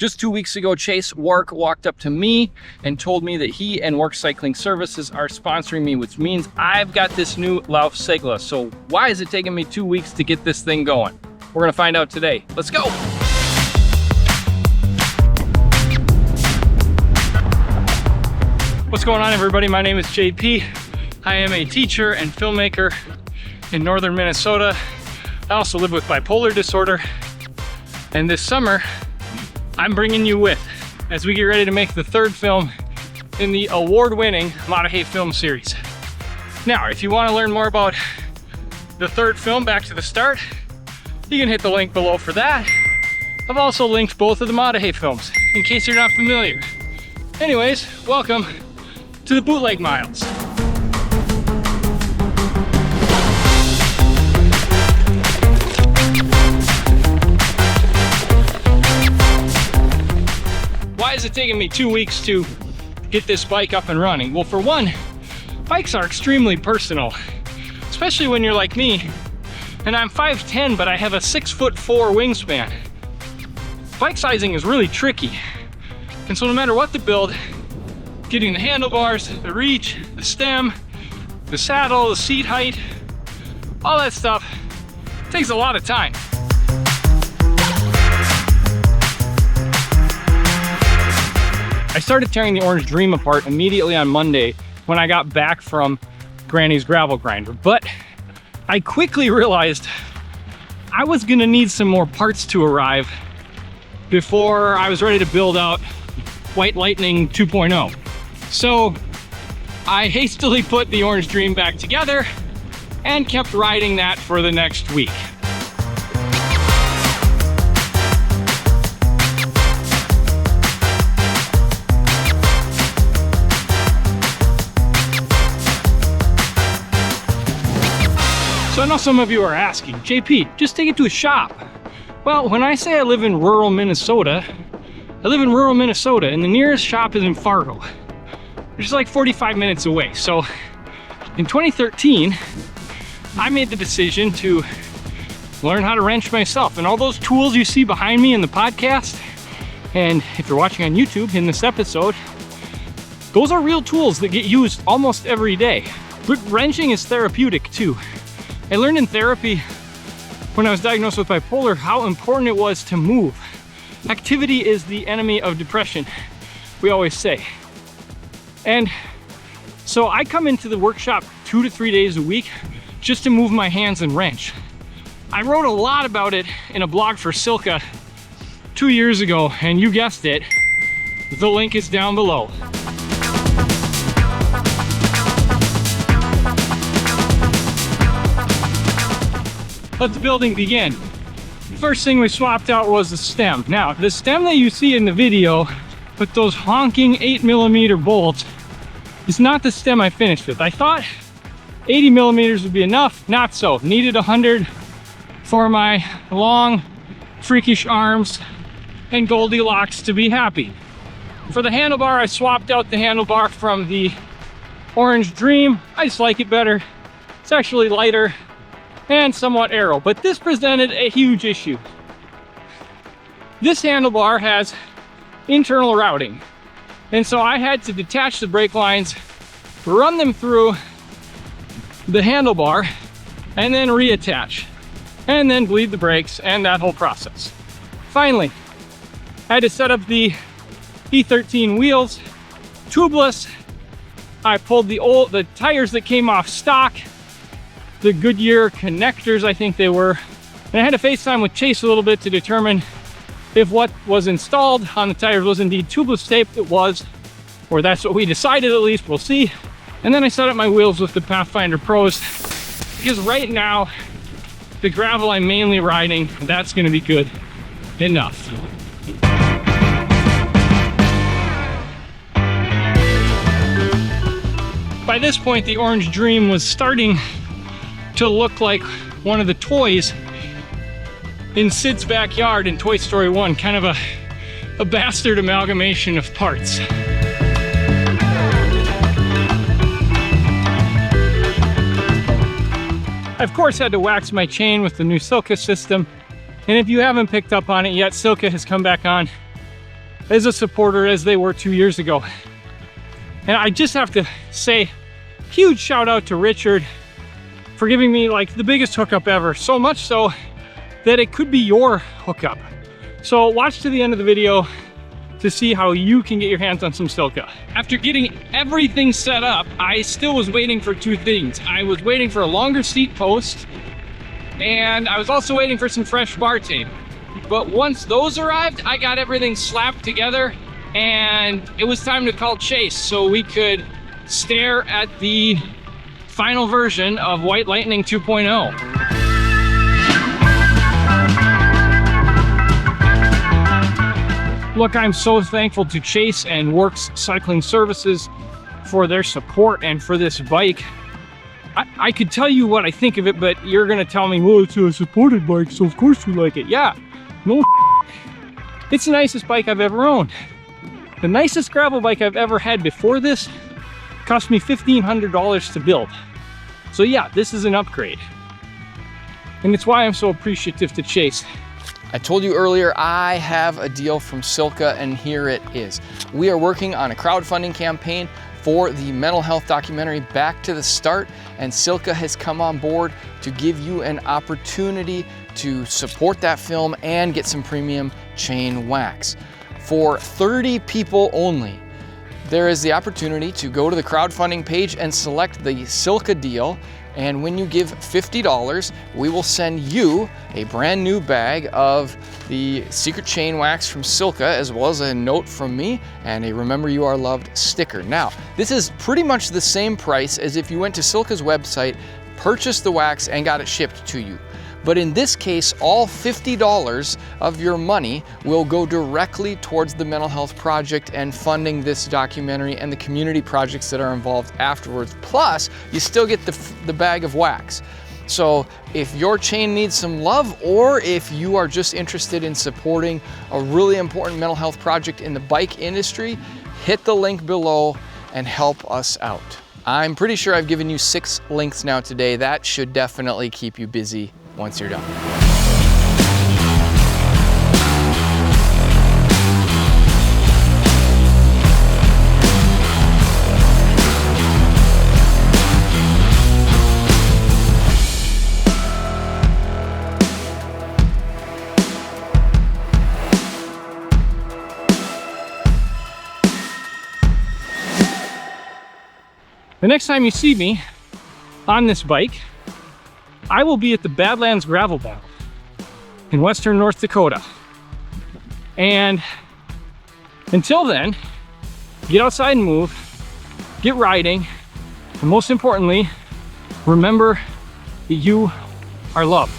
Just 2 weeks ago, Chase Wark walked up to me and told me that he and Wark Cycling Services are sponsoring me, which means I've got this new LAUF SEIGLA. So why is it taking me 2 weeks to get this thing going? We're gonna find out today. Let's go. What's going on, everybody? My name is JP. I am a teacher and filmmaker in northern Minnesota. I also live with bipolar disorder. And this summer, I'm bringing you with as we get ready to make the third film in the award-winning Maadahe film series. Now, if you want to learn more about the third film, Back to the Start, you can hit the link below for that. I've also linked both of the Maadahe films in case you're not familiar. Anyways, welcome to the Bootleg Miles. Why is it taking me 2 weeks to get this bike up and running? Well, for one, bikes are extremely personal, especially when you're like me, and I'm 5'10", but I have a 6'4" wingspan. Bike sizing is really tricky, and so no matter what the build, getting the handlebars, the reach, the stem, the saddle, the seat height, all that stuff takes a lot of time. I started tearing the Orange Dream apart immediately on Monday when I got back from Granny's gravel grinder, but I quickly realized I was gonna need some more parts to arrive before I was ready to build out White Lightning 2.0. So I hastily put the Orange Dream back together and kept riding that for the next week. So I know some of you are asking, JP, just take it to a shop. Well, when I say I live in rural Minnesota, I live in rural Minnesota and the nearest shop is in Fargo, which is like 45 minutes away. So in 2013, I made the decision to learn how to wrench myself. And all those tools you see behind me in the podcast, and if you're watching on YouTube in this episode, those are real tools that get used almost every day. But wrenching is therapeutic too. I learned in therapy when I was diagnosed with bipolar how important it was to move. Activity is the enemy of depression, we always say. And so I come into the workshop 2 to 3 days a week just to move my hands and wrench. I wrote a lot about it in a blog for Silca 2 years ago, and you guessed it, the link is down below. Let the building begin. First thing we swapped out was the stem. Now, the stem that you see in the video with those honking 8mm bolts is not the stem I finished with. I thought 80mm would be enough. Not so. Needed 100 for my long, freakish arms and Goldilocks to be happy. For the handlebar, I swapped out the handlebar from the Orange Dream. I just like it better. It's actually lighter and somewhat arrow, but this presented a huge issue. This handlebar has internal routing, and so I had to detach the brake lines, run them through the handlebar, and then reattach, and then bleed the brakes, and that whole process. Finally, I had to set up the E13 wheels, tubeless. I pulled the tires that came off stock, the Goodyear connectors, I think they were. And I had to FaceTime with Chase a little bit to determine if what was installed on the tires was indeed tubeless tape. It was, or that's what we decided at least, we'll see. And then I set up my wheels with the Pathfinder Pros, because right now, the gravel I'm mainly riding, that's gonna be good enough. By this point, the Orange Dream was starting to look like one of the toys in Sid's backyard in Toy Story 1, kind of a bastard amalgamation of parts. I of course had to wax my chain with the new Silca system, and if you haven't picked up on it yet, Silca has come back on as a supporter as they were 2 years ago. And I just have to say, huge shout out to Richard for giving me like the biggest hookup ever. So much so that it could be your hookup. So watch to the end of the video to see how you can get your hands on some Silca. After getting everything set up, I still was waiting for two things. I was waiting for a longer seat post, and I was also waiting for some fresh bar tape. But once those arrived, I got everything slapped together, and it was time to call Chase so we could stare at the final version of White Lightning 2.0. Look, I'm so thankful to Chase and Works Cycling Services for their support and for this bike. I could tell you what I think of it, but you're gonna tell me, well, it's a supported bike, so of course you like it. Yeah, no, it's the nicest bike I've ever owned. The nicest gravel bike I've ever had before this cost me $1,500 to build. So yeah, this is an upgrade. And it's why I'm so appreciative to Chase. I told you earlier, I have a deal from Silca, and here it is. We are working on a crowdfunding campaign for the mental health documentary Back to the Start, and Silca has come on board to give you an opportunity to support that film and get some premium chain wax. For 30 people only, there is the opportunity to go to the crowdfunding page and select the Silka Deal. And when you give $50, we will send you a brand new bag of the secret chain wax from Silca, as well as a note from me and a Remember You Are Loved sticker. Now, this is pretty much the same price as if you went to Silca's website, purchased the wax, and got it shipped to you. But in this case, all $50 of your money will go directly towards the mental health project and funding this documentary and the community projects that are involved afterwards. Plus, you still get the bag of wax. So if your chain needs some love, or if you are just interested in supporting a really important mental health project in the bike industry, hit the link below and help us out. I'm pretty sure I've given you 6 links now today. That should definitely keep you busy once you're done. The next time you see me on this bike, I will be at the Badlands Gravel Battle in western North Dakota. And until then, get outside and move, get riding, and most importantly, remember that you are loved.